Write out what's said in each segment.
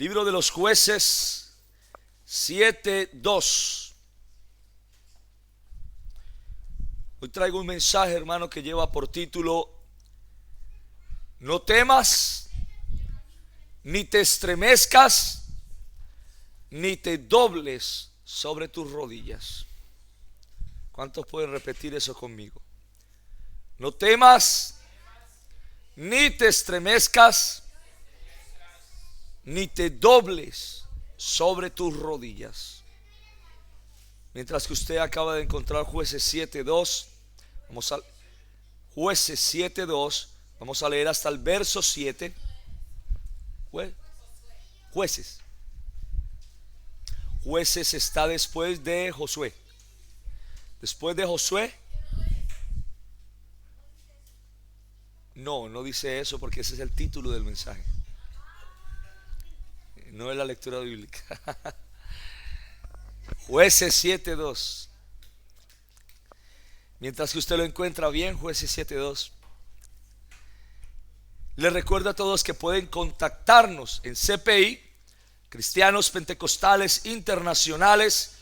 Libro de los Jueces 7:2. Hoy traigo un mensaje, hermano, que lleva por título: no temas, ni te estremezcas, ni te dobles sobre tus rodillas. ¿Cuántos pueden repetir eso conmigo? No temas, ni te estremezcas, ni te dobles sobre tus rodillas. Mientras que usted acaba de encontrar Jueces 7:2, Jueces 7:2, vamos a leer hasta el verso 7. Jueces está después de Josué. Después de Josué. No dice eso, porque ese es el título del mensaje. No es la lectura bíblica. Jueces 7:2. Mientras que usted lo encuentra bien, Jueces 7:2. Les recuerdo a todos que pueden contactarnos en CPI, Cristianos Pentecostales Internacionales,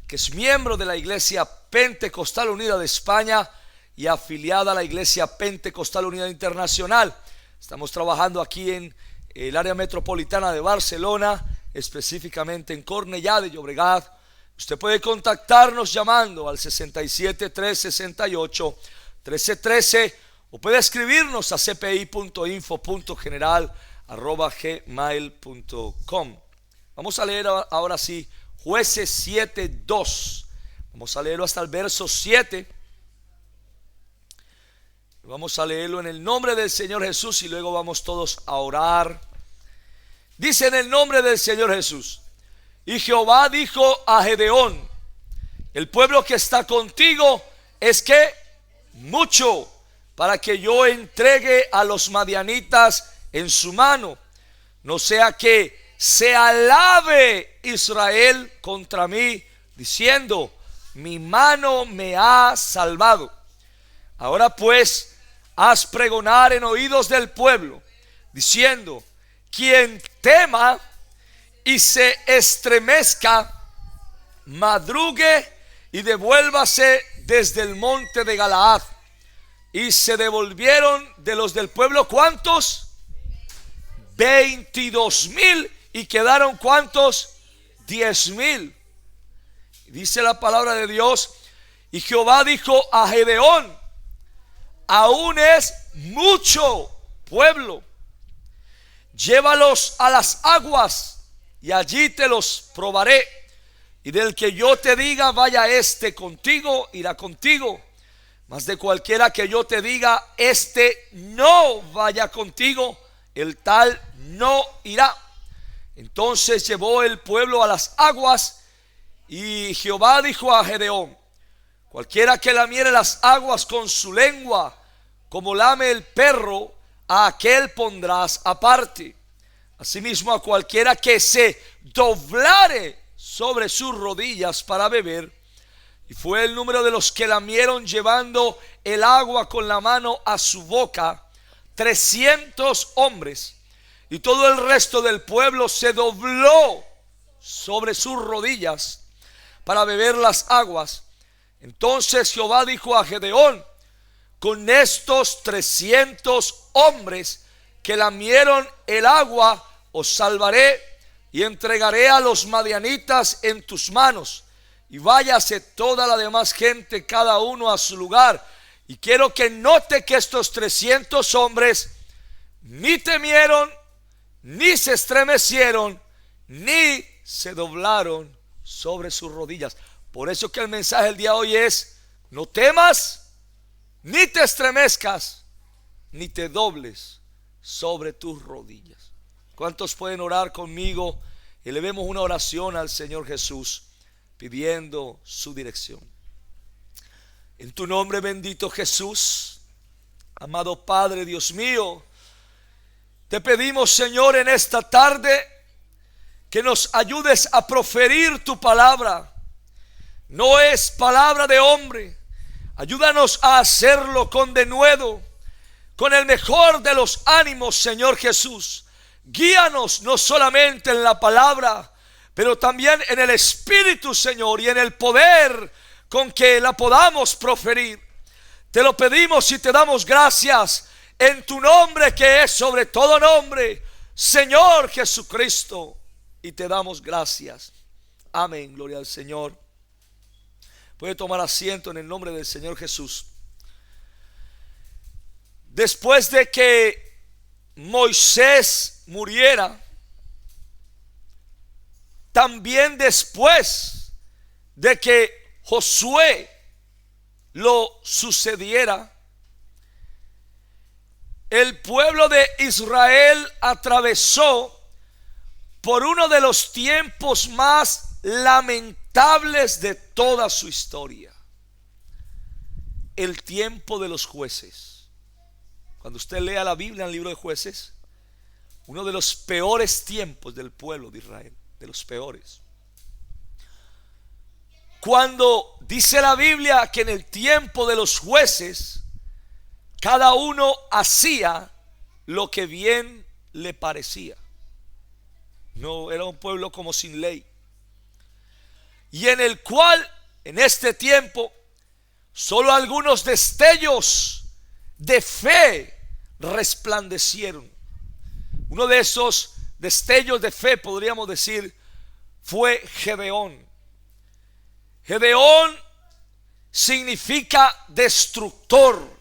que es miembro de la Iglesia Pentecostal Unida de España y afiliada a la Iglesia Pentecostal Unida Internacional. Estamos trabajando aquí en el área metropolitana de Barcelona, específicamente en Cornellà de Llobregat. Usted puede contactarnos llamando al 67 368 1313 o puede escribirnos a cpi.info.general@gmail.com. Vamos a leer ahora sí Jueces 7:2. Vamos a leerlo hasta el verso 7. Vamos a leerlo en el nombre del Señor Jesús y luego vamos todos a orar. Dice: en el nombre del Señor Jesús. Y Jehová dijo a Gedeón: el pueblo que está contigo es que mucho, para que yo entregue a los madianitas en su mano, no sea que se alabe Israel contra mí, diciendo: mi mano me ha salvado. Ahora pues, haz pregonar en oídos del pueblo, diciendo: quien tema y se estremezca, madrugue y devuélvase desde el monte de Galaad. Y se devolvieron de los del pueblo, ¿cuántos? 22,000. Y quedaron, ¿cuántos? 10,000. Dice la palabra de Dios: y Jehová dijo a Gedeón: aún es mucho pueblo, llévalos a las aguas y allí te los probaré, y del que yo te diga vaya este contigo, irá contigo, mas de cualquiera que yo te diga este no vaya contigo, el tal no irá. Entonces llevó el pueblo a las aguas, y Jehová dijo a Gedeón: cualquiera que lamiere las aguas con su lengua, como lame el perro, a aquel pondrás aparte. Asimismo, a cualquiera que se doblare sobre sus rodillas para beber. Y fue el número de los que lamieron llevando el agua con la mano a su boca, 300 hombres. Y todo el resto del pueblo se dobló sobre sus rodillas para beber las aguas. Entonces Jehová dijo a Gedeón: con estos 300 hombres que lamieron el agua os salvaré, y entregaré a los madianitas en tus manos, y váyase toda la demás gente cada uno a su lugar. Y quiero que note que estos 300 hombres ni temieron, ni se estremecieron, ni se doblaron sobre sus rodillas. Por eso que el mensaje del día de hoy es: no temas, ni te estremezcas, ni te dobles sobre tus rodillas. ¿Cuántos pueden orar conmigo? Elevemos una oración al Señor Jesús, pidiendo su dirección. En tu nombre bendito Jesús, amado Padre, Dios mío, te pedimos, Señor, en esta tarde que nos ayudes a proferir tu palabra. No es palabra de hombre. Ayúdanos a hacerlo con denuedo, con el mejor de los ánimos, Señor Jesús. Guíanos no solamente en la palabra, pero también en el Espíritu, Señor, y en el poder con que la podamos proferir. Te lo pedimos y te damos gracias en tu nombre, que es sobre todo nombre, Señor Jesucristo, y te damos gracias. Amén, gloria al Señor. Puede tomar asiento en el nombre del Señor Jesús. Después de que Moisés muriera, también después de que Josué lo sucediera, el pueblo de Israel atravesó por uno de los tiempos más lamentables de toda su historia: el tiempo de los jueces. Cuando usted lea la Biblia en el libro de Jueces, uno de los peores tiempos del pueblo de Israel, de los peores. Cuando dice la Biblia que en el tiempo de los jueces cada uno hacía lo que bien le parecía. No, era un pueblo como sin ley, y en el cual en este tiempo solo algunos destellos de fe resplandecieron. Uno de esos destellos de fe, podríamos decir, fue Gedeón. Gedeón significa destructor.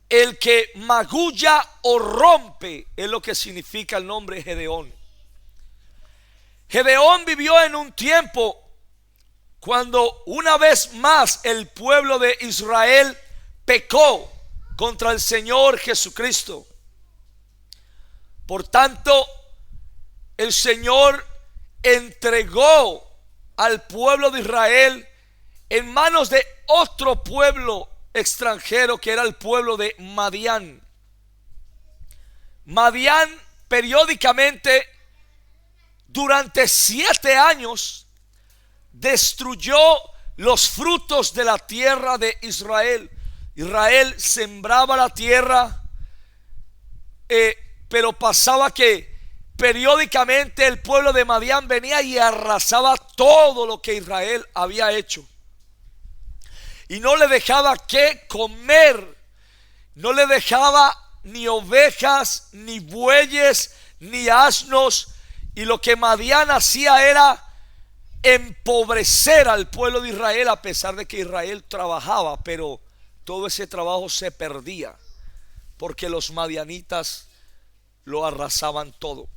El que magulla o rompe es lo que significa el nombre Gedeón. Gedeón vivió en un tiempo cuando una vez más el pueblo de Israel pecó contra el Señor Jesucristo. Por tanto, el Señor entregó al pueblo de Israel en manos de otro pueblo extranjero, que era el pueblo de Madián. Madián periódicamente durante 7 años destruyó los frutos de la tierra de Israel. Israel sembraba la tierra, pero pasaba que periódicamente el pueblo de Madián venía y arrasaba todo lo que Israel había hecho, y no le dejaba qué comer. No le dejaba ni ovejas, ni bueyes, ni asnos. Y lo que Madián hacía era empobrecer al pueblo de Israel, a pesar de que Israel trabajaba, pero todo ese trabajo se perdía porque los madianitas lo arrasaban todo.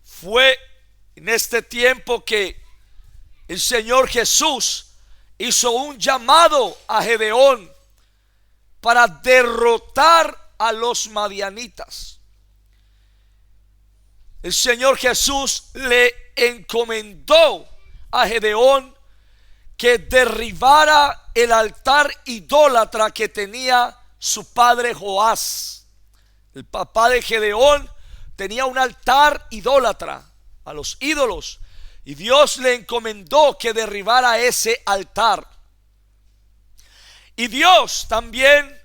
Fue en este tiempo que el Señor Jesús hizo un llamado a Gedeón para derrotar a los madianitas. El Señor Jesús le encomendó a Gedeón que derribara el altar idólatra que tenía su padre Joás. El papá de Gedeón tenía un altar idólatra a los ídolos, y Dios le encomendó que derribara ese altar. Y Dios también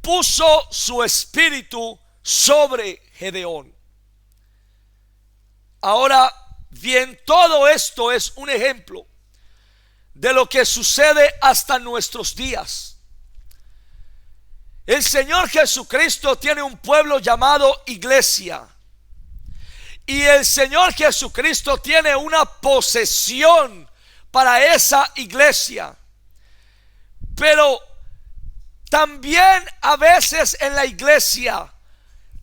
puso su espíritu sobre Gedeón. Ahora bien, todo esto es un ejemplo de lo que sucede hasta nuestros días. El Señor Jesucristo tiene un pueblo llamado iglesia, y el Señor Jesucristo tiene una posesión para esa iglesia. Pero también a veces en la iglesia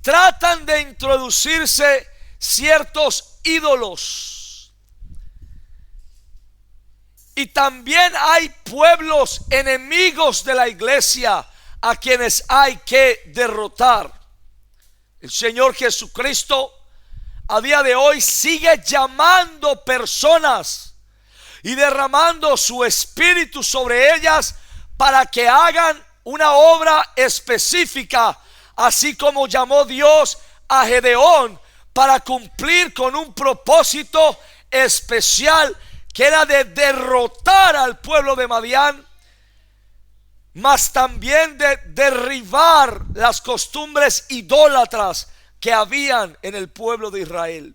tratan de introducirse ciertos ídolos, y también hay pueblos enemigos de la iglesia a quienes hay que derrotar. El Señor Jesucristo a día de hoy sigue llamando personas y derramando su espíritu sobre ellas para que hagan una obra específica, así como llamó Dios a Gedeón para cumplir con un propósito especial, que era de derrotar al pueblo de Madián, mas también de derribar las costumbres idólatras que habían en el pueblo de Israel.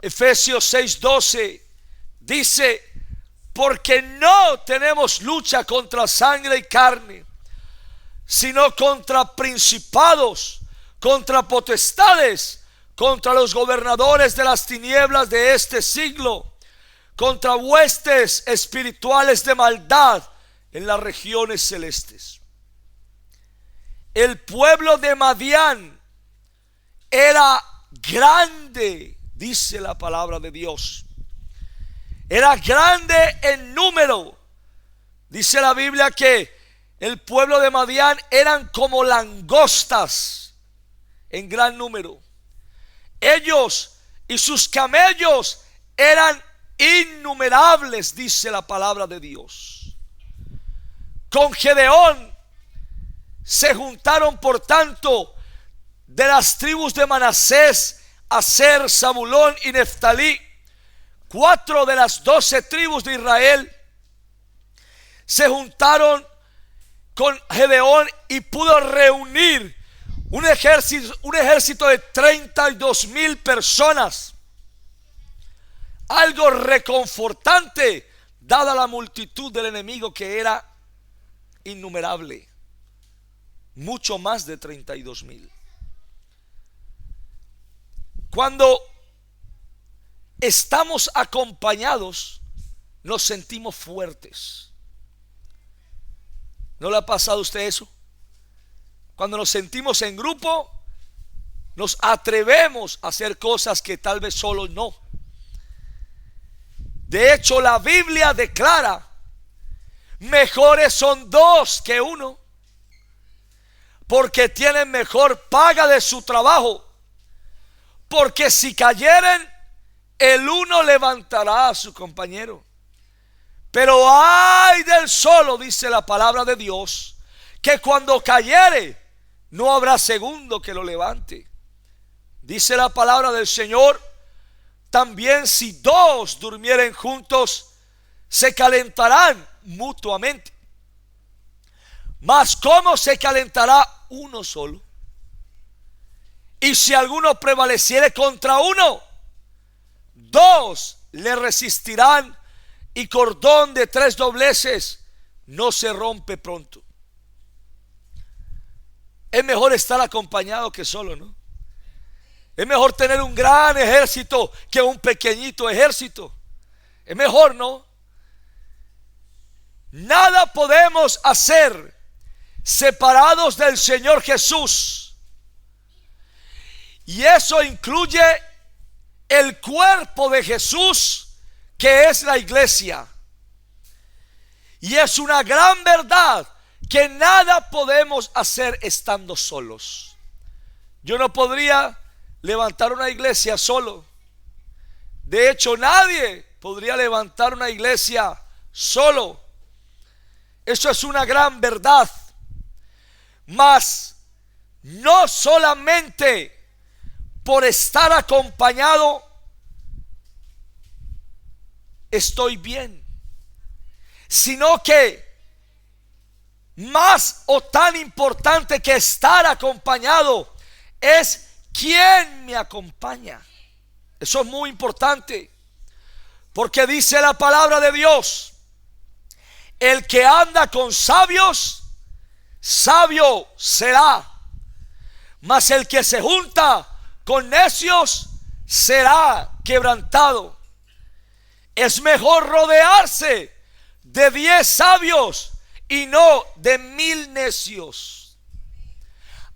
Efesios 6:12 dice: porque no tenemos lucha contra sangre y carne, sino contra principados, contra potestades, contra los gobernadores de las tinieblas de este siglo, contra huestes espirituales de maldad en las regiones celestes. El pueblo de Madián era grande, dice la palabra de Dios. Era grande en número. Dice la Biblia que el pueblo de Madián eran como langostas en gran número. Ellos y sus camellos eran innumerables, dice la palabra de Dios. Con Gedeón se juntaron, por tanto, de las tribus de Manasés, Aser, Zabulón y Neftalí, 4 de las 12 tribus de Israel se juntaron con Gedeón y pudo reunir un ejército de 32,000 personas. Algo reconfortante, dada la multitud del enemigo, que era innumerable, mucho más de 32,000. Cuando estamos acompañados, nos sentimos fuertes. ¿No le ha pasado a usted eso? Cuando nos sentimos en grupo, nos atrevemos a hacer cosas que tal vez solos no. De hecho, la Biblia declara: mejores son 2 que 1, porque tienen mejor paga de su trabajo. Porque si cayeren, el uno levantará a su compañero. Pero ay del solo, dice la palabra de Dios, que cuando cayere, no habrá segundo que lo levante. Dice la palabra del Señor: también si 2 durmieren juntos, se calentarán mutuamente. Mas ¿cómo se calentará uno solo? Y si alguno prevaleciere contra uno, 2 le resistirán, y cordón de 3 dobleces no se rompe pronto. Es mejor estar acompañado que solo, ¿no? Es mejor tener un gran ejército que un pequeñito ejército. Es mejor, ¿no? Nada podemos hacer separados del Señor Jesús. Y eso incluye el cuerpo de Jesús, que es la iglesia. Y es una gran verdad que nada podemos hacer estando solos. Yo no podría levantar una iglesia solo. De hecho, nadie podría levantar una iglesia solo. Eso es una gran verdad. Mas no solamente por estar acompañado estoy bien, sino que más o tan importante que estar acompañado es quién me acompaña. Eso es muy importante, porque dice la palabra de Dios: el que anda con sabios, sabio será, mas el que se junta con necios será quebrantado. Es mejor rodearse de 10 sabios y no de 1000 necios.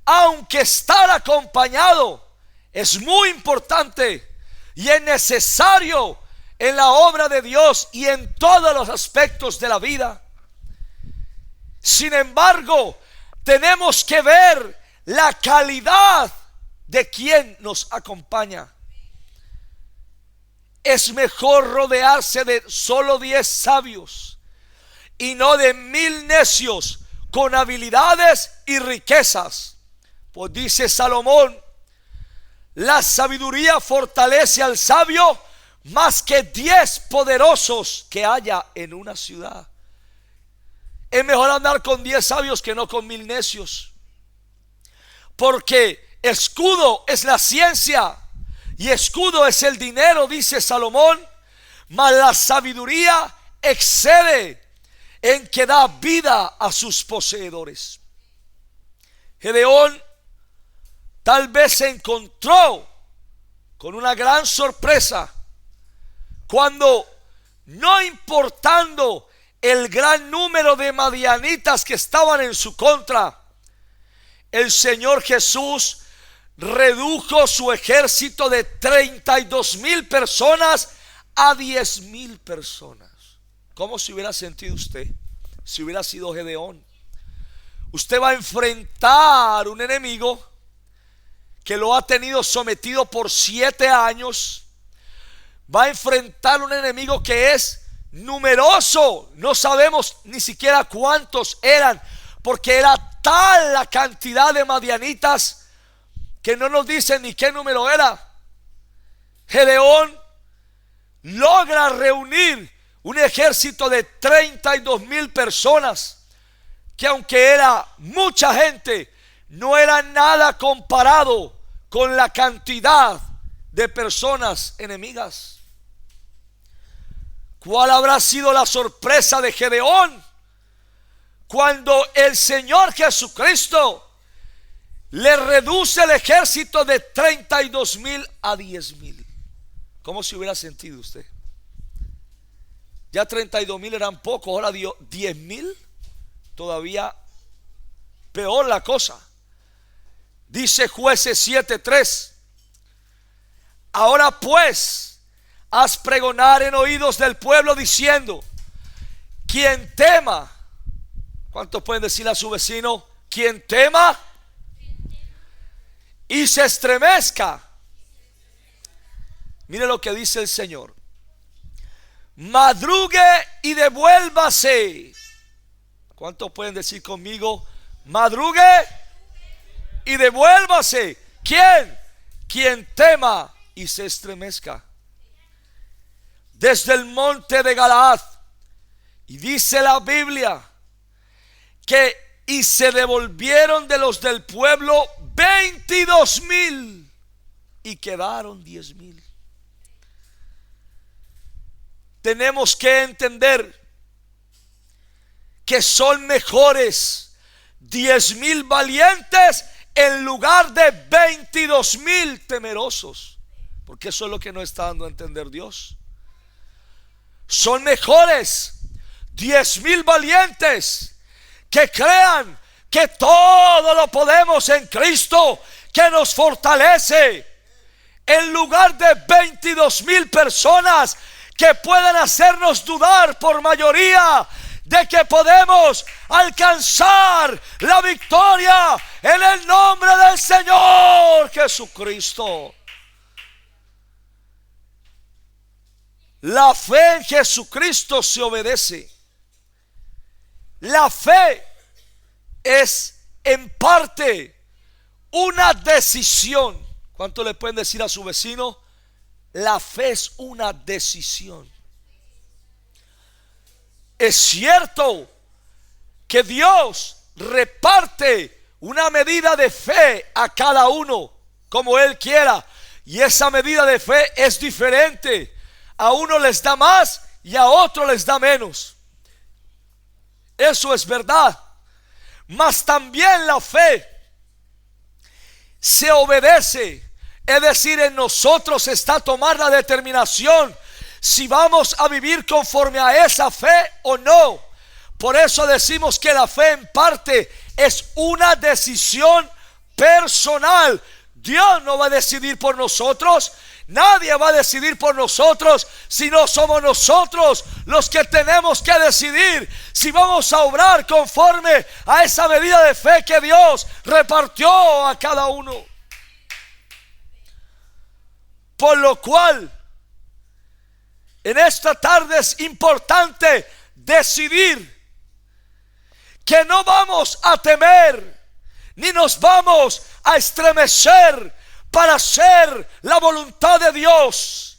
Aunque estar acompañado es muy importante y es necesario en la obra de Dios y en todos los aspectos de la vida, sin embargo, tenemos que ver la calidad de quien nos acompaña. Es mejor rodearse de solo 10 sabios y no de 1000 necios con habilidades y riquezas. Pues dice Salomón: la sabiduría fortalece al sabio más que 10 poderosos que haya en una ciudad. Es mejor andar con 10 sabios que no con 1000 necios, porque escudo es la ciencia y escudo es el dinero, dice Salomón, mas la sabiduría excede en que da vida a sus poseedores. Gedeón tal vez se encontró con una gran sorpresa cuando, no importando el gran número de madianitas que estaban en su contra, el Señor Jesús redujo su ejército de 32,000 personas a 10,000 personas. ¿Cómo se hubiera sentido usted si hubiera sido Gedeón? Usted va a enfrentar un enemigo que lo ha tenido sometido por 7 años. Va a enfrentar un enemigo que es numeroso. No sabemos ni siquiera cuántos eran, porque era tal la cantidad de madianitas que no nos dicen ni qué número era. Gedeón logra reunir un ejército de 32,000 personas, que aunque era mucha gente, no era nada comparado con la cantidad de personas enemigas. ¿Cuál habrá sido la sorpresa de Gedeón cuando el Señor Jesucristo le reduce el ejército de 32,000 a 10,000? ¿Cómo se hubiera sentido usted? Ya 32,000 eran pocos, ahora dio 10,000. Todavía peor la cosa. Dice Jueces 7:3: ahora pues, haz pregonar en oídos del pueblo diciendo: quien tema. ¿Cuántos pueden decir a su vecino: quien tema y se estremezca? Mire lo que dice el Señor: madrugue y devuélvase. ¿Cuántos pueden decir conmigo: madrugue y devuélvase? ¿Quién? Quien tema y se estremezca. Desde el monte de Galaad. Y dice la Biblia que y se devolvieron de los del pueblo 22,000 y quedaron 10,000. Tenemos que entender que son mejores 10,000 valientes en lugar de 22,000 temerosos, porque eso es lo que no está dando a entender Dios. Son mejores 10,000 valientes que crean que todo lo podemos en Cristo que nos fortalece, en lugar de 22,000 personas que puedan hacernos dudar por mayoría de que podemos alcanzar la victoria en el nombre del Señor Jesucristo. La fe en Jesucristo se obedece. La fe es en parte una decisión. ¿Cuánto le pueden decir a su vecino? La fe es una decisión. Es cierto que Dios reparte una medida de fe a cada uno como Él quiera, y esa medida de fe es diferente. A uno les da más y a otro les da menos. Eso es verdad. Mas también la fe se obedece. Es decir, en nosotros está tomar la determinación si vamos a vivir conforme a esa fe o no. Por eso decimos que la fe en parte es una decisión personal. Dios no va a decidir por nosotros. Nadie va a decidir por nosotros, sino somos nosotros los que tenemos que decidir si vamos a obrar conforme a esa medida de fe que Dios repartió a cada uno. Por lo cual, en esta tarde es importante decidir que no vamos a temer ni nos vamos a estremecer para hacer la voluntad de Dios,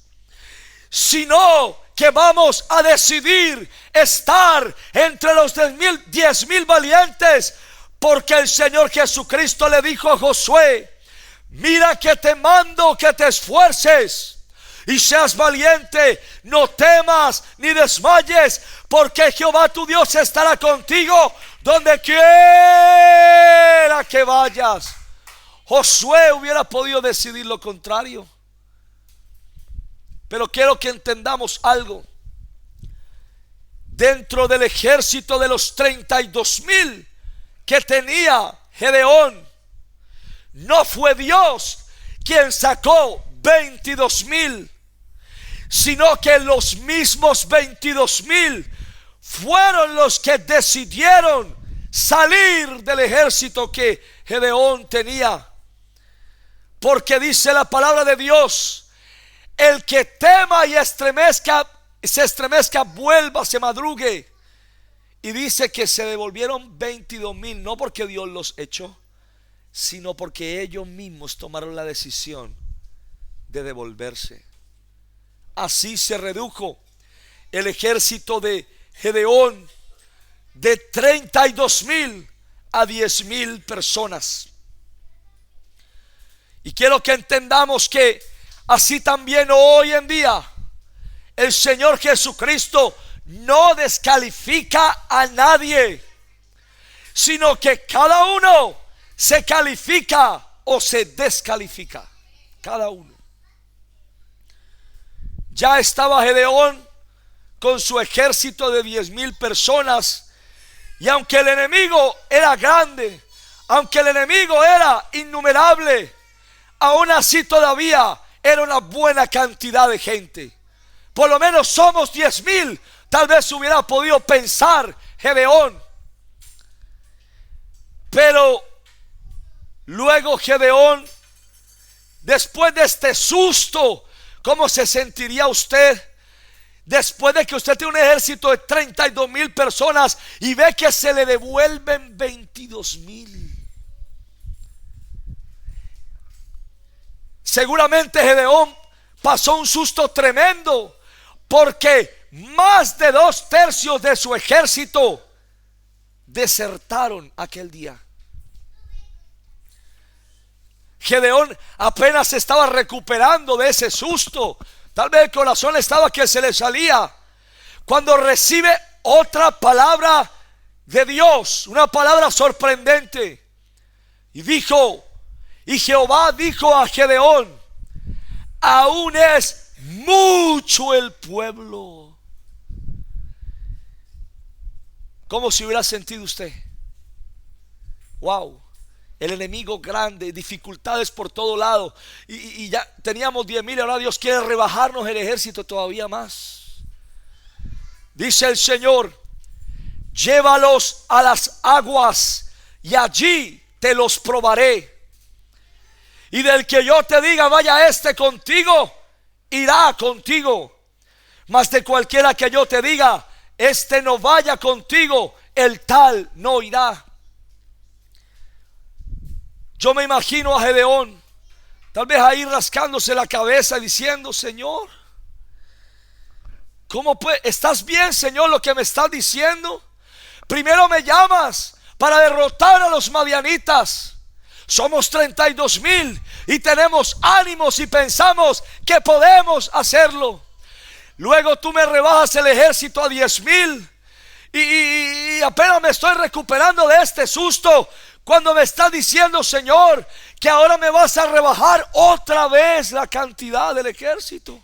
sino que vamos a decidir estar entre los 10,000 valientes, porque el Señor Jesucristo le dijo a Josué: Mira que te mando que te esfuerces y seas valiente, no temas ni desmayes, porque Jehová tu Dios estará contigo donde quiera que vayas. Josué hubiera podido decidir lo contrario, pero quiero que entendamos algo. Dentro del ejército de los 32,000 que tenía Gedeón, no fue Dios quien sacó 22,000, sino que los mismos 22,000 fueron los que decidieron salir del ejército que Gedeón tenía. Porque dice la palabra de Dios: el que tema y se estremezca, vuelva, se madrugue. Y dice que se devolvieron 22,000, no porque Dios los echó, sino porque ellos mismos tomaron la decisión de devolverse. Así se redujo el ejército de Gedeón de 32,000 a 10,000 personas. Y quiero que entendamos que así también hoy en día el Señor Jesucristo no descalifica a nadie, sino que cada uno se califica o se descalifica. Cada uno. Ya estaba Gedeón con su ejército de 10,000 personas, y aunque el enemigo era grande, aunque el enemigo era innumerable, aún así todavía era una buena cantidad de gente. Por lo menos somos 10,000, tal vez hubiera podido pensar Gedeón. Pero luego Gedeón, después de este susto, ¿cómo se sentiría usted? Después de que usted tiene un ejército de 32,000 personas y ve que se le devuelven 22,000. Seguramente Gedeón pasó un susto tremendo, porque más de 2/3 de su ejército desertaron aquel día. Gedeón apenas se estaba recuperando de ese susto. Tal vez el corazón estaba que se le salía, cuando recibe otra palabra de Dios, una palabra sorprendente. Y Jehová dijo a Gedeón: aún es mucho el pueblo. ¿Cómo se hubiera sentido usted? Wow. El enemigo grande, dificultades por todo lado, y ya teníamos 10,000, ahora Dios quiere rebajarnos el ejército todavía más. Dice el Señor: llévalos a las aguas y allí te los probaré. Y del que yo te diga vaya contigo, irá contigo. Mas de cualquiera que yo te diga no vaya contigo, el tal no irá. Yo me imagino a Gedeón, tal vez ahí rascándose la cabeza, diciendo: Señor, ¿cómo puede? ¿Estás bien, Señor, lo que me estás diciendo? Primero me llamas para derrotar a los madianitas. Somos 32,000 y tenemos ánimos y pensamos que podemos hacerlo. Luego tú me rebajas el ejército a 10,000 y apenas me estoy recuperando de este susto, cuando me estás diciendo, Señor, que ahora me vas a rebajar otra vez la cantidad del ejército.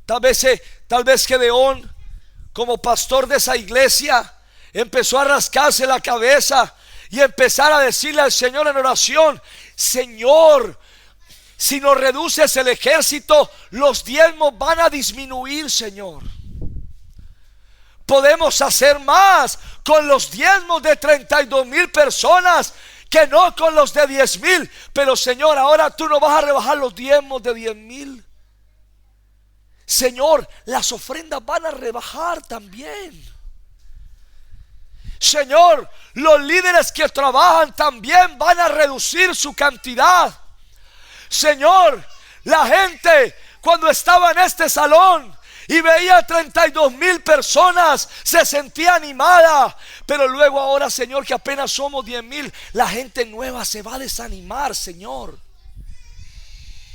Tal vez Gedeón, como pastor de esa iglesia, empezó a rascarse la cabeza y empezar a decirle al Señor en oración: Señor, si nos reduces el ejército, los diezmos van a disminuir, Señor. Podemos hacer más con los diezmos de 32,000 personas que no con los de 10,000. Pero Señor, ahora tú no vas a rebajar los diezmos de 10,000. Señor, las ofrendas van a rebajar también. Señor, los líderes que trabajan también van a reducir su cantidad. Señor, la gente cuando estaba en este salón y veía 32,000 personas, se sentía animada. Pero luego ahora, Señor, que apenas somos 10,000, la gente nueva se va a desanimar, Señor.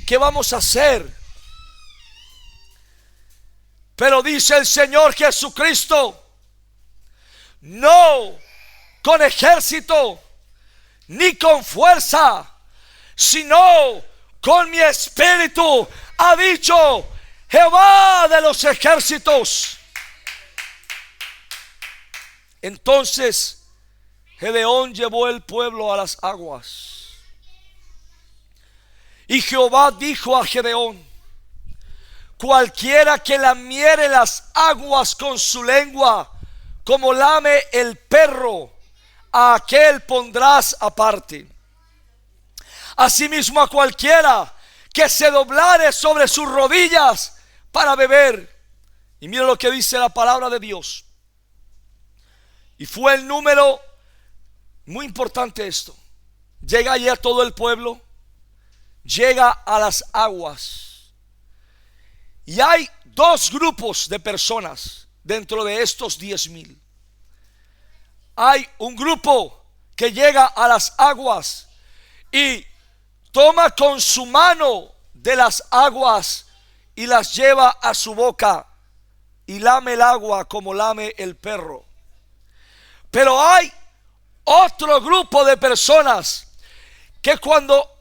¿Qué vamos a hacer? Pero dice el Señor Jesucristo: no con ejército ni con fuerza, sino con mi espíritu, ha dicho Jehová de los ejércitos. Entonces Gedeón llevó el pueblo a las aguas. Y Jehová dijo a Gedeón: cualquiera que lamiere las aguas con su lengua, como lame el perro, a aquel pondrás aparte. Asimismo a cualquiera que se doblare sobre sus rodillas para beber. Y mira lo que dice la palabra de Dios. Y fue el número, muy importante esto, llega allá todo el pueblo, llega a las aguas, y hay dos grupos de personas dentro de estos 10,000. Hay un grupo que llega a las aguas y toma con su mano de las aguas y las lleva a su boca y lame el agua como lame el perro. Pero hay otro grupo de personas que cuando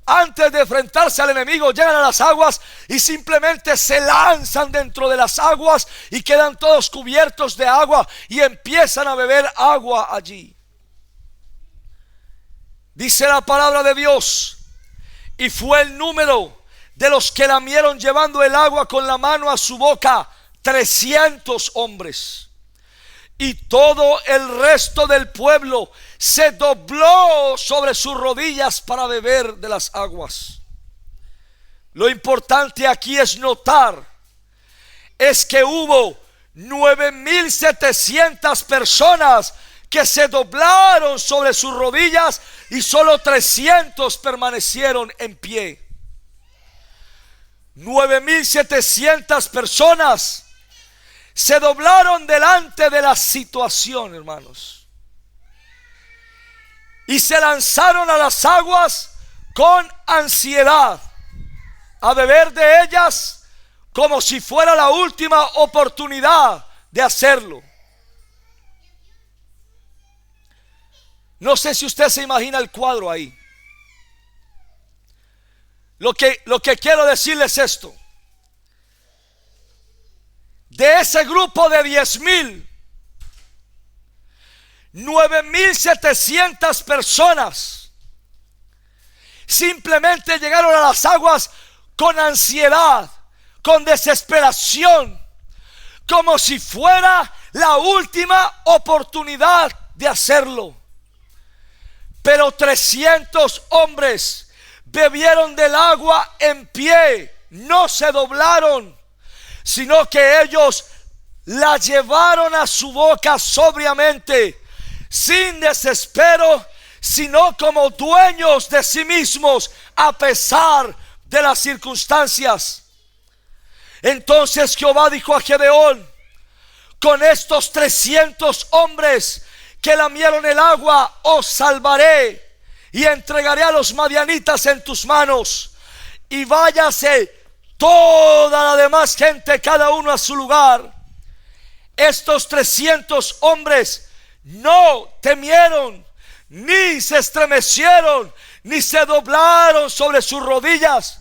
antes de enfrentarse al enemigo llegan a las aguas y simplemente se lanzan dentro de las aguas y quedan todos cubiertos de agua y empiezan a beber agua allí. Dice la palabra de Dios: y fue el número de los que lamieron llevando el agua con la mano a su boca 300 hombres. Y todo el resto del pueblo se dobló sobre sus rodillas para beber de las aguas. Lo importante aquí es notar es que hubo 9,700 personas que se doblaron sobre sus rodillas y solo 300 permanecieron en pie. 9,700 personas se doblaron delante de la situación, hermanos, y se lanzaron a las aguas con ansiedad a beber de ellas como si fuera la última oportunidad de hacerlo. No sé si usted se imagina el cuadro ahí. Lo que quiero decirles es esto: de ese grupo de 10,000, 9,700 personas simplemente llegaron a las aguas con ansiedad, con desesperación, como si fuera la última oportunidad de hacerlo. Pero 300 hombres bebieron del agua en pie, no se doblaron, sino que ellos la llevaron a su boca sobriamente, sin desespero, sino como dueños de sí mismos, a pesar de las circunstancias. Entonces Jehová dijo a Gedeón: con estos 300 hombres que lamieron el agua, os salvaré y entregaré a los madianitas en tus manos, y váyase toda la demás gente, cada uno a su lugar. Estos 300 hombres no temieron, ni se estremecieron, ni se doblaron sobre sus rodillas.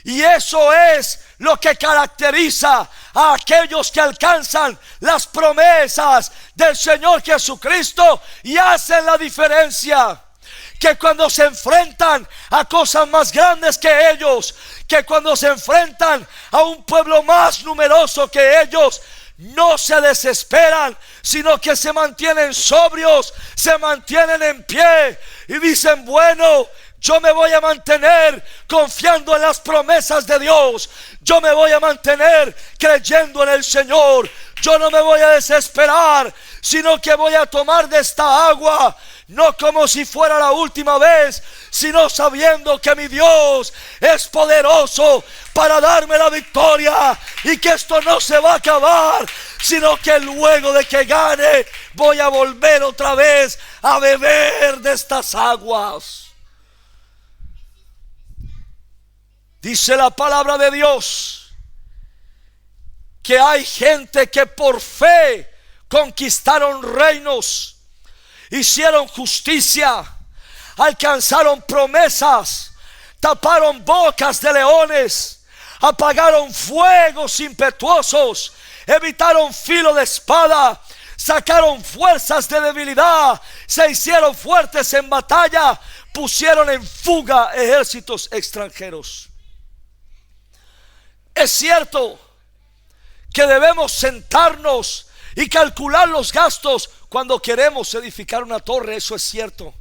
Y eso es lo que caracteriza a aquellos que alcanzan las promesas del Señor Jesucristo y hacen la diferencia. Que cuando se enfrentan a cosas más grandes que ellos, que cuando se enfrentan a un pueblo más numeroso que ellos, no se desesperan, sino que se mantienen sobrios, se mantienen en pie y dicen: bueno, Yo me voy a mantener confiando en las promesas de Dios. Yo me voy a mantener creyendo en el Señor. Yo no me voy a desesperar, sino que voy a tomar de esta agua, no como si fuera la última vez, sino sabiendo que mi Dios es poderoso para darme la victoria, y que esto no se va a acabar, sino que luego de que gane voy a volver otra vez a beber de estas aguas. Dice la palabra de Dios que hay gente que por fe conquistaron reinos, hicieron justicia, alcanzaron promesas, taparon bocas de leones, apagaron fuegos impetuosos, evitaron filo de espada, sacaron fuerzas de debilidad, se hicieron fuertes en batalla, pusieron en fuga ejércitos extranjeros. Es cierto que debemos sentarnos y calcular los gastos cuando queremos edificar una torre, eso es cierto.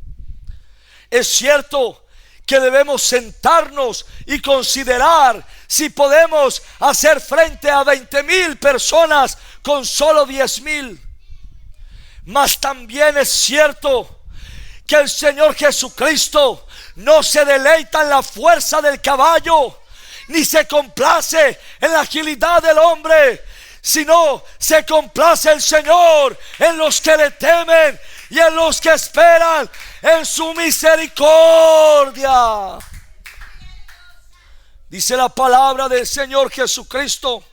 Es cierto que debemos sentarnos y considerar si podemos hacer frente a 20,000 personas con solo 10,000. Mas también es cierto que el Señor Jesucristo no se deleita en la fuerza del caballo, ni se complace en la agilidad del hombre, sino se complace el Señor en los que le temen y en los que esperan en su misericordia. Dice la palabra del Señor Jesucristo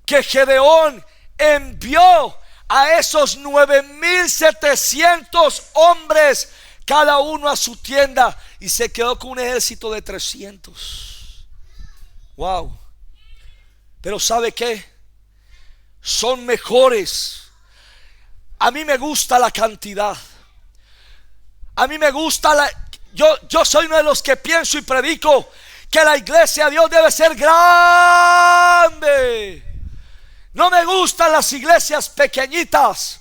que Gedeón envió a esos 9,700 hombres, cada uno a su tienda, y se quedó con un ejército de 300. Wow. Pero ¿sabe qué? Son mejores. A mí me gusta la cantidad. A mí me gusta yo soy uno de los que pienso y predico que la iglesia de Dios debe ser grande. No me gustan las iglesias pequeñitas,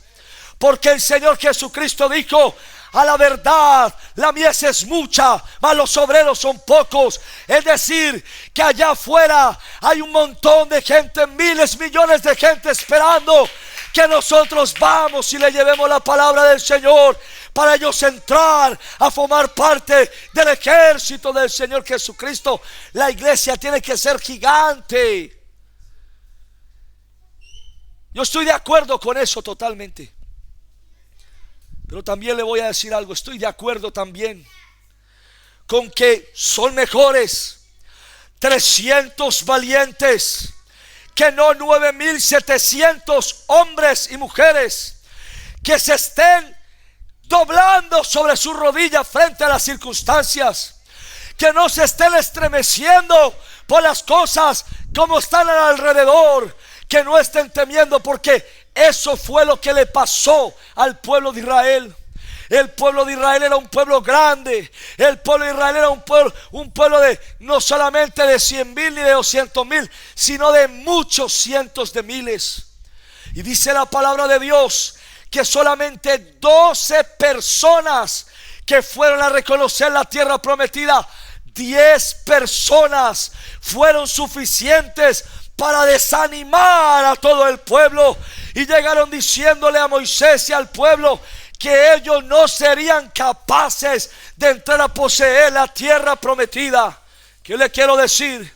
porque el Señor Jesucristo dijo: a la verdad, la mies es mucha, mas los obreros son pocos. Es decir, que allá afuera hay un montón de gente, miles, millones de gente esperando que nosotros vamos y le llevemos la palabra del Señor, para ellos entrar a formar parte del ejército del Señor Jesucristo. La iglesia tiene que ser gigante. Yo estoy de acuerdo con eso totalmente. Pero también le voy a decir algo. Estoy de acuerdo también con que son mejores 300 valientes que no 9,700 hombres y mujeres que se estén doblando sobre sus rodillas frente a las circunstancias, que no se estén estremeciendo por las cosas como están alrededor, que no estén temiendo, porque eso fue lo que le pasó al pueblo de Israel. El pueblo de Israel era un pueblo grande. El pueblo de Israel era un pueblo de no solamente de 100,000 ni de 200,000, sino de muchos cientos de miles. Y dice la palabra de Dios que solamente 12 personas que fueron a reconocer la tierra prometida, 10 personas fueron suficientes para desanimar a todo el pueblo, y llegaron diciéndole a Moisés y al pueblo que ellos no serían capaces de entrar a poseer la tierra prometida. ¿Qué le quiero decir?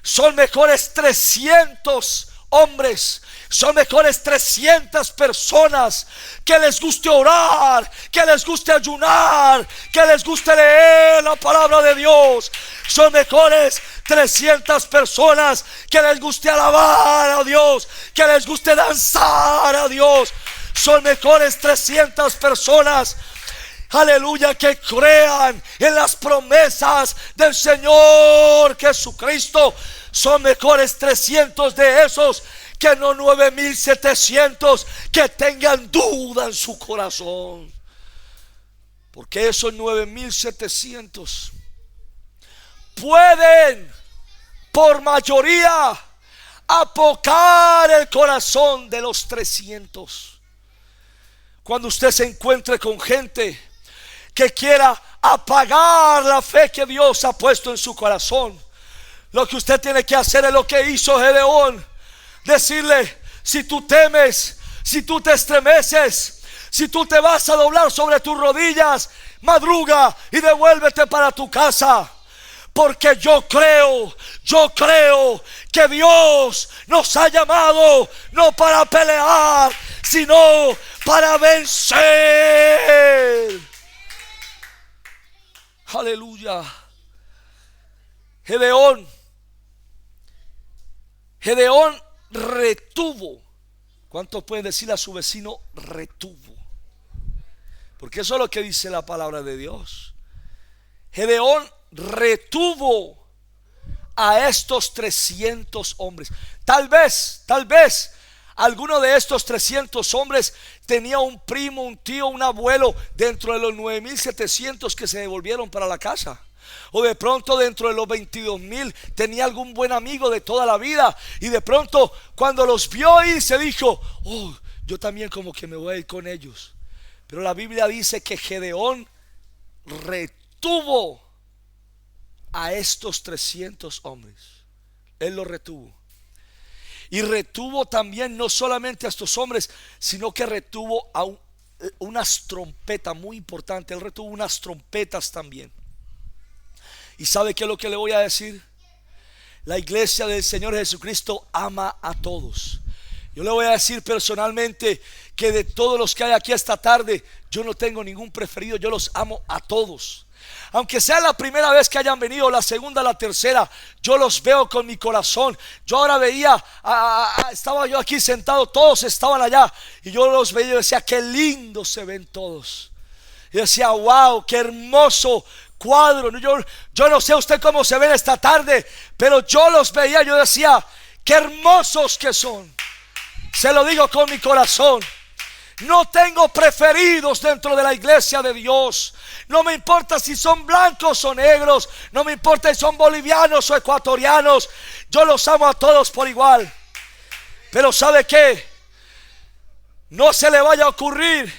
Son mejores 300 hombres, son mejores 300 personas que les guste orar, que les guste ayunar, que les guste leer la palabra de Dios. Son mejores 300 personas que les guste alabar a Dios, que les guste danzar a Dios. Son mejores 300 personas, aleluya, que crean en las promesas del Señor Jesucristo. Son mejores 300 de esos que no 9,700 que tengan duda en su corazón. Porque esos 9,700 pueden por mayoría apocar el corazón de los 300. Cuando usted se encuentre con gente que quiera apagar la fe que Dios ha puesto en su corazón. Lo que usted tiene que hacer es lo que hizo Gedeón: decirle: si tú temes, si tú te estremeces, si tú te vas a doblar sobre tus rodillas, madruga y devuélvete para tu casa. Porque yo creo que Dios nos ha llamado no para pelear, sino para vencer. Aleluya. Gedeón retuvo. ¿Cuántos pueden decirle a su vecino retuvo? Porque eso es lo que dice la palabra de Dios. Gedeón retuvo a estos 300 hombres. Tal vez alguno de estos 300 hombres tenía un primo, un tío, un abuelo dentro de los 9,700 que se devolvieron para la casa. O de pronto dentro de los 22,000 tenía algún buen amigo de toda la vida, y de pronto cuando los vio ir se dijo: oh, yo también como que me voy a ir con ellos. Pero la Biblia dice que Gedeón retuvo a estos 300 hombres. Él los retuvo. Y retuvo también no solamente a estos hombres, sino que retuvo a unas trompetas muy importantes. Él retuvo unas trompetas también. ¿Y sabe qué es lo que le voy a decir? La iglesia del Señor Jesucristo ama a todos. Yo le voy a decir personalmente que de todos los que hay aquí esta tarde, yo no tengo ningún preferido. Yo los amo a todos. Aunque sea la primera vez que hayan venido, la segunda, la tercera, yo los veo con mi corazón. Yo ahora veía, estaba yo aquí sentado, todos estaban allá, y yo los veía y decía: qué lindos se ven todos. Y decía: wow, qué hermoso cuadro. Yo no sé usted cómo se ven esta tarde, pero yo los veía, yo decía: qué hermosos que son. Se lo digo con mi corazón. No tengo preferidos dentro de la iglesia de Dios. No me importa si son blancos o negros. No me importa si son bolivianos o ecuatorianos. Yo los amo a todos por igual. Pero ¿sabe qué? No se le vaya a ocurrir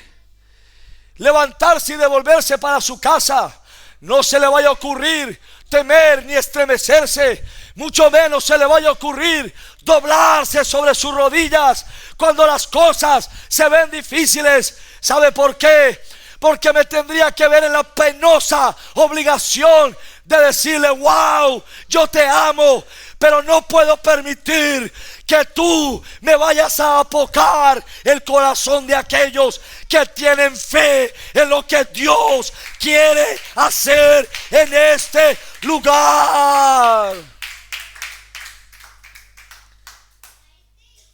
levantarse y devolverse para su casa. No se le vaya a ocurrir temer ni estremecerse. Mucho menos se le vaya a ocurrir doblarse sobre sus rodillas cuando las cosas se ven difíciles. ¿Sabe por qué? Porque me tendría que ver en la penosa obligación de decirle: wow, yo te amo, pero no puedo permitir que tú me vayas a apocar el corazón de aquellos que tienen fe en lo que Dios quiere hacer en este lugar.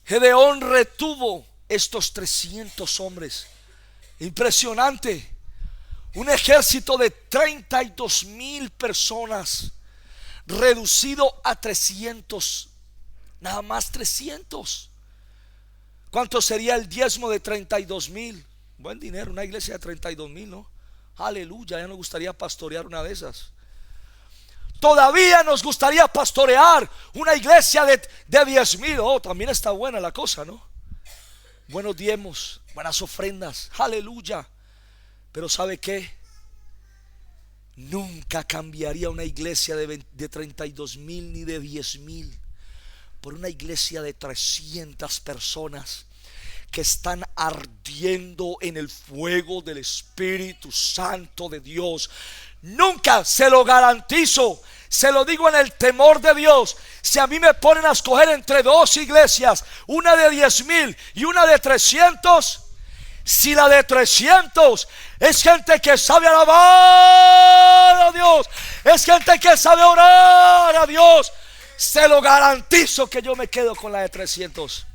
Gedeón retuvo estos 300 hombres. Impresionante. Un ejército de 32,000 personas reducido a 300. Nada más 300. ¿Cuánto sería el diezmo de 32,000? Buen dinero, una iglesia de 32,000, ¿no? Aleluya, ya nos gustaría pastorear una de esas. Todavía nos gustaría pastorear una iglesia de 10,000. Oh, también está buena la cosa, ¿no? Buenos diezmos, buenas ofrendas, aleluya. Pero ¿sabe qué? Nunca cambiaría una iglesia de 32,000 ni de 10,000 por una iglesia de 300 personas que están ardiendo en el fuego del Espíritu Santo de Dios. Nunca, se lo garantizo, se lo digo en el temor de Dios. Si a mí me ponen a escoger entre dos iglesias, una de 10,000 y una de 300, si la de 300 es gente que sabe alabar a Dios, es gente que sabe orar a Dios, se lo garantizo que yo me quedo con la de 300.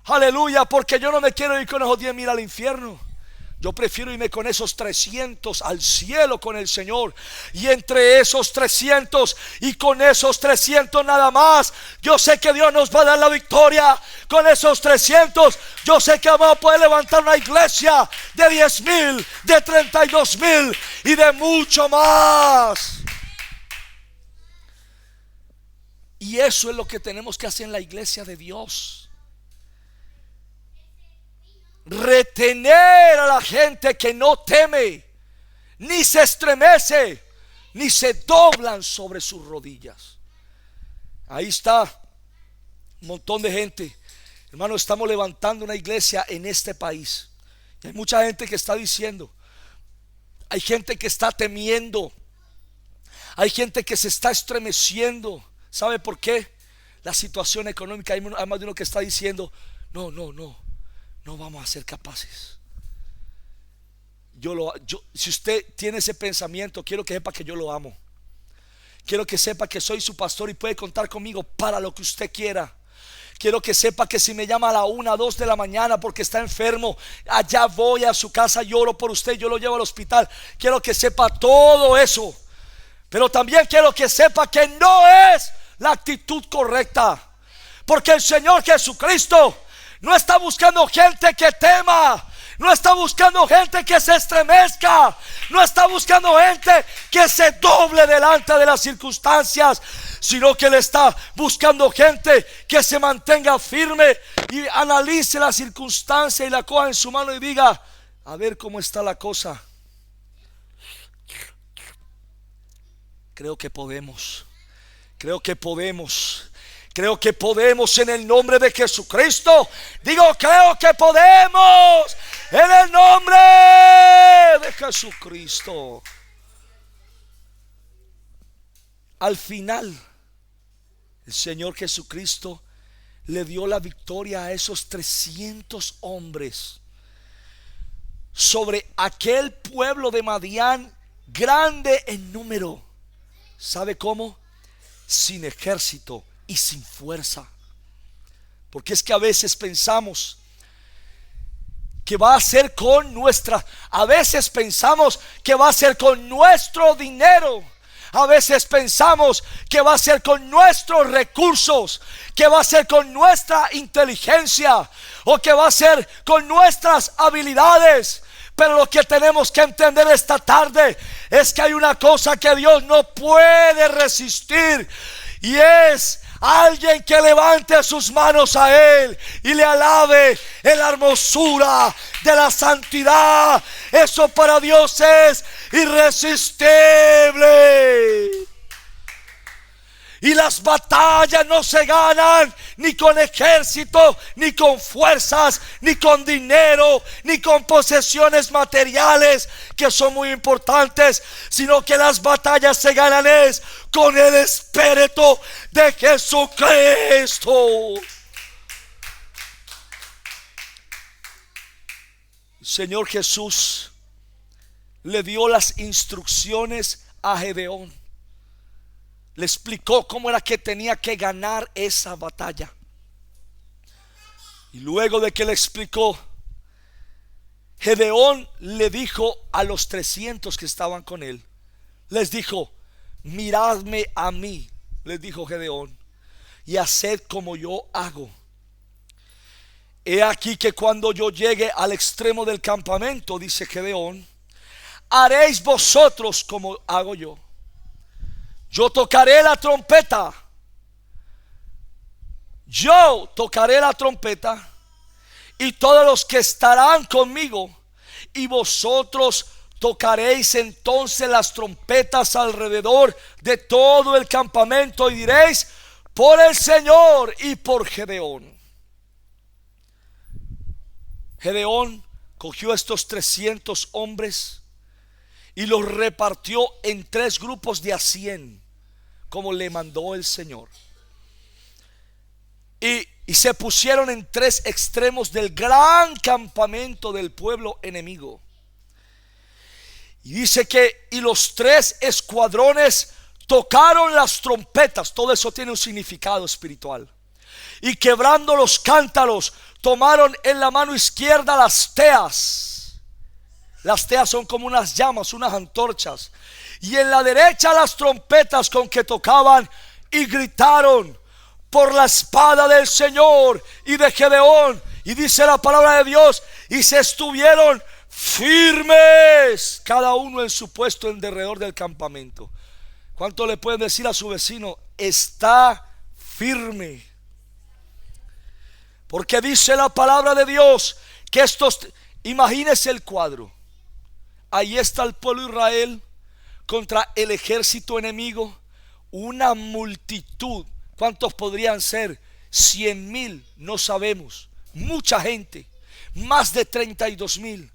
Aleluya, porque yo no me quiero ir con esos 10,000 al infierno. Yo prefiero irme con esos 300 al cielo con el Señor. Y entre esos 300 y con esos 300 nada más, yo sé que Dios nos va a dar la victoria. Con esos 300 yo sé que vamos a poder levantar una iglesia de 10,000, de 32,000 y de mucho más. Y eso es lo que tenemos que hacer en la iglesia de Dios. Retener a la gente que no teme, ni se estremece, ni se doblan sobre sus rodillas. Ahí está un montón de gente. Hermano, estamos levantando una iglesia en este país. Y hay mucha gente que está diciendo, hay gente que está temiendo, hay gente que se está estremeciendo. ¿Sabe por qué? La situación económica. Hay más de uno que está diciendo, no vamos a ser capaces. Si usted tiene ese pensamiento, quiero que sepa que yo lo amo. Quiero que sepa que soy su pastor y puede contar conmigo para lo que usted quiera. Quiero que sepa que si me llama a la 1, 2 de la mañana porque está enfermo, allá voy a su casa, lloro por usted, yo lo llevo al hospital. Quiero que sepa todo eso. Pero también quiero que sepa que no es la actitud correcta. Porque el Señor Jesucristo no está buscando gente que tema. No está buscando gente que se estremezca. No está buscando gente que se doble delante de las circunstancias, sino que Él está buscando gente que se mantenga firme y analice la circunstancia y la coja en su mano y diga, a ver cómo está la cosa. Creo que podemos. Creo que podemos. Creo que podemos en el nombre de Jesucristo. Digo, creo que podemos en el nombre de Jesucristo. Al final, el Señor Jesucristo le dio la victoria a esos 300 hombres sobre aquel pueblo de Madián, grande en número. ¿Sabe cómo? Sin ejército y sin fuerza. Porque es que a veces pensamos que va a ser con nuestra, a veces pensamos que va a ser con nuestro dinero, a veces pensamos que va a ser con nuestros recursos, que va a ser con nuestra inteligencia o que va a ser con nuestras habilidades. Pero lo que tenemos que entender esta tarde es que hay una cosa que Dios no puede resistir, y es alguien que levante sus manos a Él y le alabe en la hermosura de la santidad. Eso para Dios es irresistible. Y las batallas no se ganan ni con ejército, ni con fuerzas, ni con dinero, ni con posesiones materiales, que son muy importantes, sino que las batallas se ganan es con el Espíritu de Jesucristo. El Señor Jesús le dio las instrucciones a Gedeón. Le explicó cómo era que tenía que ganar esa batalla. Y luego de que le explicó, Gedeón le dijo a los 300 que estaban con él, les dijo, miradme a mí, les dijo Gedeón, y haced como yo hago. He aquí que cuando yo llegue al extremo del campamento, dice Gedeón, haréis vosotros como hago yo. Yo tocaré la trompeta. Yo tocaré la trompeta y todos los que estarán conmigo, y vosotros tocaréis entonces las trompetas alrededor de todo el campamento y diréis, por el Señor y por Gedeón. Gedeón cogió estos 300 hombres y los repartió en 3 grupos de a 100, como le mandó el Señor. Y se pusieron en 3 extremos del gran campamento del pueblo enemigo. Y dice que y los 3 escuadrones tocaron las trompetas. Todo eso tiene un significado espiritual. Y quebrando los cántaros, tomaron en la mano izquierda las teas. Las teas son como unas llamas, unas antorchas. Y en la derecha las trompetas con que tocaban, y gritaron por la espada del Señor y de Gedeón. Y dice la palabra de Dios, y se estuvieron firmes, cada uno en su puesto en derredor del campamento. ¿Cuánto le pueden decir a su vecino? Está firme. Porque dice la palabra de Dios que imagínese el cuadro. ahí está el pueblo de Israel contra el ejército enemigo. Una multitud. ¿Cuántos podrían ser? 100,000, no sabemos. Mucha gente, más de 32,000.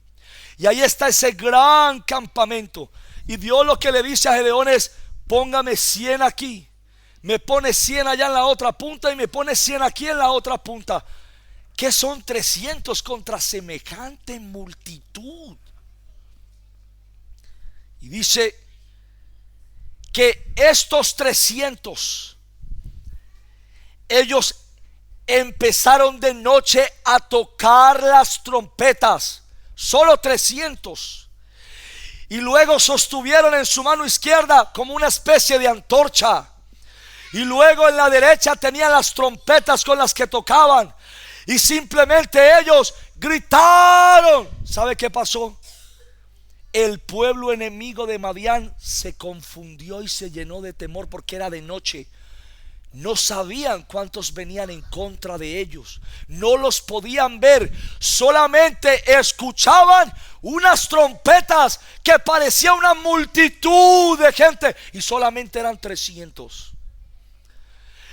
Y ahí está ese gran campamento. Y Dios lo que le dice a Gedeón es: póngame 100 aquí, me pone 100 allá en la otra punta y me pone 100 aquí en la otra punta. ¿Qué son 300 contra semejante multitud? Y dice que estos 300, ellos empezaron de noche a tocar las trompetas. Solo 300. Y luego sostuvieron en su mano izquierda como una especie de antorcha. Y luego en la derecha tenían las trompetas con las que tocaban. Y simplemente ellos gritaron. ¿Sabe qué pasó? El pueblo enemigo de Madián se confundió y se llenó de temor porque era de noche. No sabían cuántos venían en contra de ellos. No los podían ver. Solamente escuchaban unas trompetas que parecía una multitud de gente. Y solamente eran 300.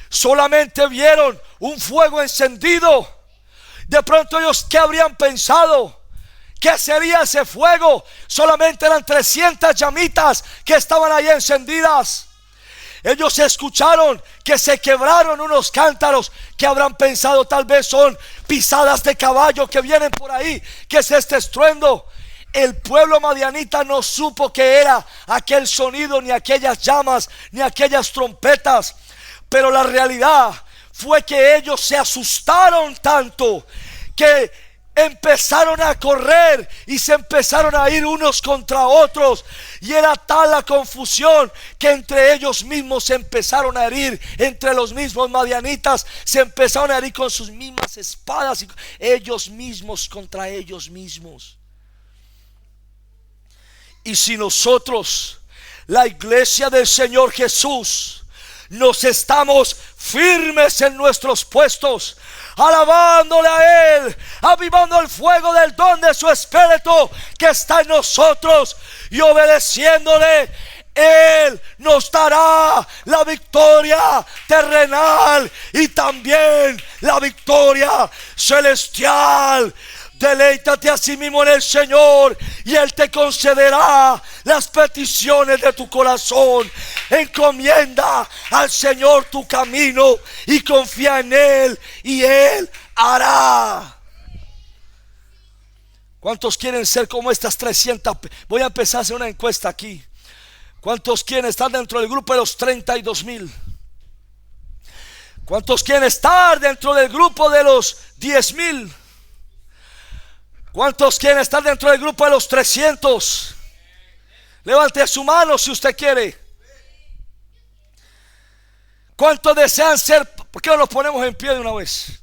Solamente vieron un fuego encendido. De pronto ellos, ¿qué habrían pensado? ¿Qué sería ese fuego? Solamente eran 300 llamitas que estaban ahí encendidas. Ellos escucharon que se quebraron unos cántaros que habrán pensado tal vez son pisadas de caballo que vienen por ahí. ¿Qué es este estruendo? El pueblo madianita no supo qué era aquel sonido, ni aquellas llamas, ni aquellas trompetas. Pero la realidad fue que ellos se asustaron tanto que empezaron a correr y se empezaron a ir unos contra otros. Y era tal la confusión que entre ellos mismos se empezaron a herir. Entre los mismos madianitas se empezaron a herir con sus mismas espadas, y ellos mismos contra ellos mismos. Y si nosotros, la iglesia del Señor Jesús, nos estamos firmes en nuestros puestos, alabándole a Él, avivando el fuego del don de su Espíritu que está en nosotros, y obedeciéndole, Él nos dará la victoria terrenal y también la victoria celestial. Deleítate a sí mismo en el Señor y Él te concederá las peticiones de tu corazón. Encomienda al Señor tu camino y confía en Él y Él hará. ¿Cuántos quieren ser como estas 300? Voy a empezar a hacer una encuesta aquí. ¿Cuántos quieren estar dentro del grupo de los 32,000? ¿Cuántos quieren estar dentro del grupo de los 10,000? ¿Cuántos quieren estar dentro del grupo de los 300? Levante su mano si usted quiere. ¿Cuántos desean ser? ¿Por qué no nos ponemos en pie de una vez?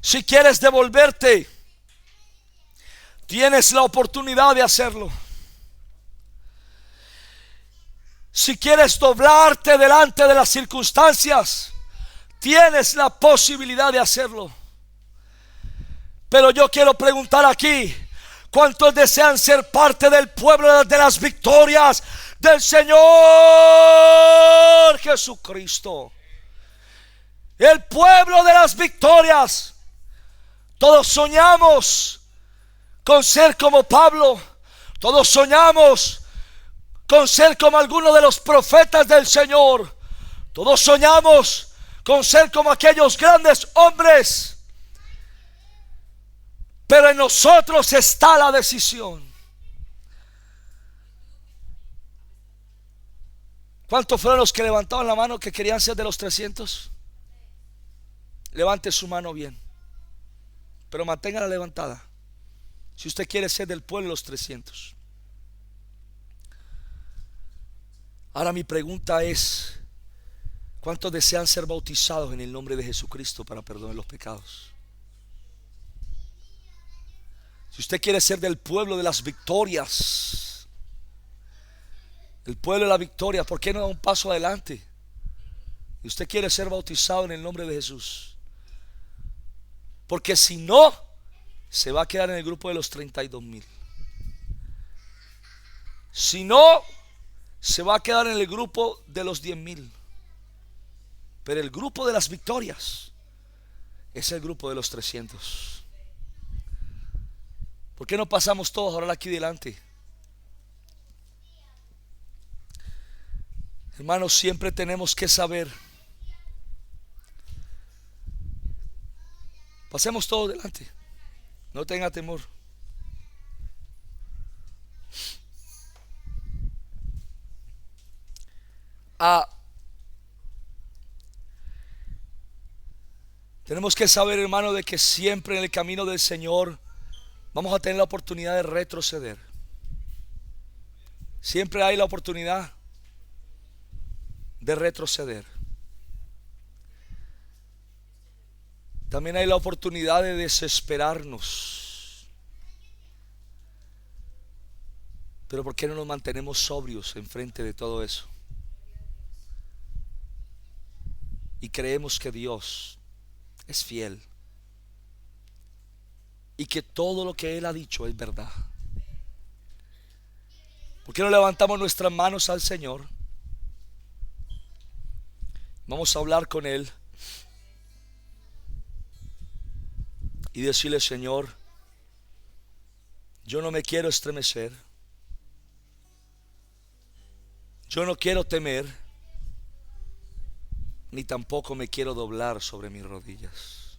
Si quieres devolverte, tienes la oportunidad de hacerlo. Si quieres doblarte delante de las circunstancias, tienes la posibilidad de hacerlo. Pero yo quiero preguntar aquí: ¿cuántos desean ser parte del pueblo de las victorias del Señor Jesucristo? El pueblo de las victorias. Todos soñamos con ser como Pablo. Todos soñamos con ser como alguno de los profetas del Señor. Todos soñamos con ser como aquellos grandes hombres. Pero en nosotros está la decisión. ¿Cuántos fueron los que levantaban la mano que querían ser de los 300? Levante su mano bien, pero manténgala levantada si usted quiere ser del pueblo de los 300. Ahora mi pregunta es: ¿cuántos desean ser bautizados en el nombre de Jesucristo para perdón de los pecados? Si usted quiere ser del pueblo de las victorias, el pueblo de la victoria, ¿por qué no da un paso adelante? Y usted quiere ser bautizado en el nombre de Jesús. Porque si no, se va a quedar en el grupo de los 32,000. Si no, se va a quedar en el grupo de los 10,000. Pero el grupo de las victorias es el grupo de los 300. ¿Por qué no pasamos todos ahora aquí delante? Hermanos, siempre tenemos que saber. Pasemos todos delante. No tenga temor. Tenemos que saber, hermano, de que siempre en el camino del Señor vamos a tener la oportunidad de retroceder. Siempre hay la oportunidad de retroceder. También hay la oportunidad de desesperarnos. Pero ¿por qué no nos mantenemos sobrios enfrente de todo eso? Y creemos que Dios es fiel y que todo lo que Él ha dicho es verdad. ¿Por qué no levantamos nuestras manos al Señor? Vamos a hablar con Él y decirle: Señor, yo no me quiero estremecer, yo no quiero temer, ni tampoco me quiero doblar sobre mis rodillas.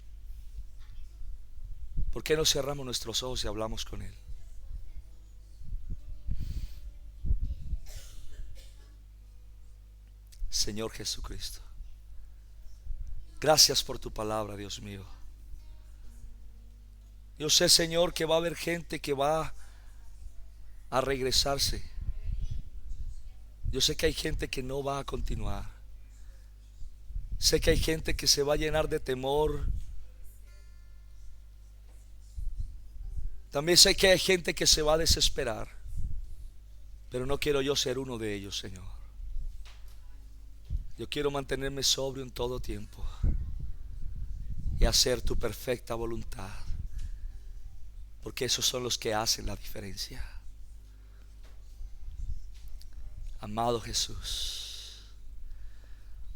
¿Por qué no cerramos nuestros ojos y hablamos con Él? Señor Jesucristo, gracias por tu palabra, Dios mío. Yo sé, Señor, que va a haber gente que va a regresarse. Yo sé que hay gente que no va a continuar. Sé que hay gente que se va a llenar de temor. También sé que hay gente que se va a desesperar. Pero no quiero yo ser uno de ellos, Señor. Yo quiero mantenerme sobrio en todo tiempo y hacer tu perfecta voluntad, porque esos son los que hacen la diferencia. Amado Jesús,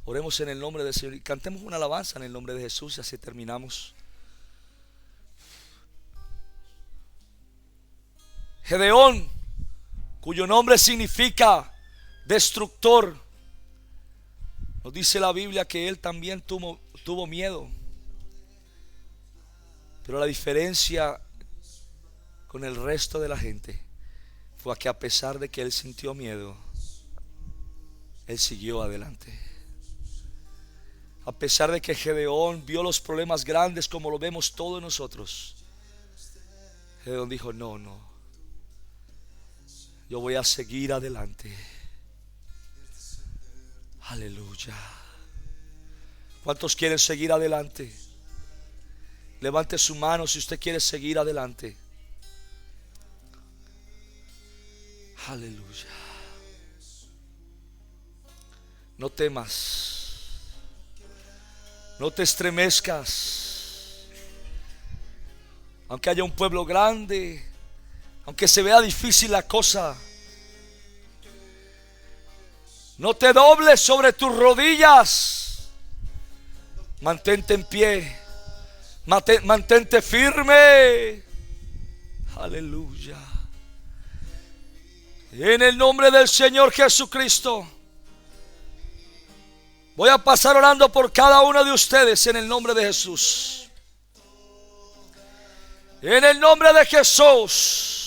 oremos en el nombre del Señor y cantemos una alabanza en el nombre de Jesús y así terminamos. Gedeón, cuyo nombre significa destructor, nos dice la Biblia que él también tuvo miedo. Pero la diferencia con el resto de la gente fue que a pesar de que él sintió miedo, él siguió adelante. A pesar de que Gedeón vio los problemas grandes como lo vemos todos nosotros, Gedeón dijo: no, yo voy a seguir adelante. Aleluya. ¿Cuántos quieren seguir adelante? Levante su mano si usted quiere seguir adelante. Aleluya. No temas, no te estremezcas. Aunque haya un pueblo grande, aunque se vea difícil la cosa, no te dobles sobre tus rodillas. Mantente en pie, mantente firme. Aleluya. En el nombre del Señor Jesucristo, voy a pasar orando por cada uno de ustedes en el nombre de Jesús. En el nombre de Jesús.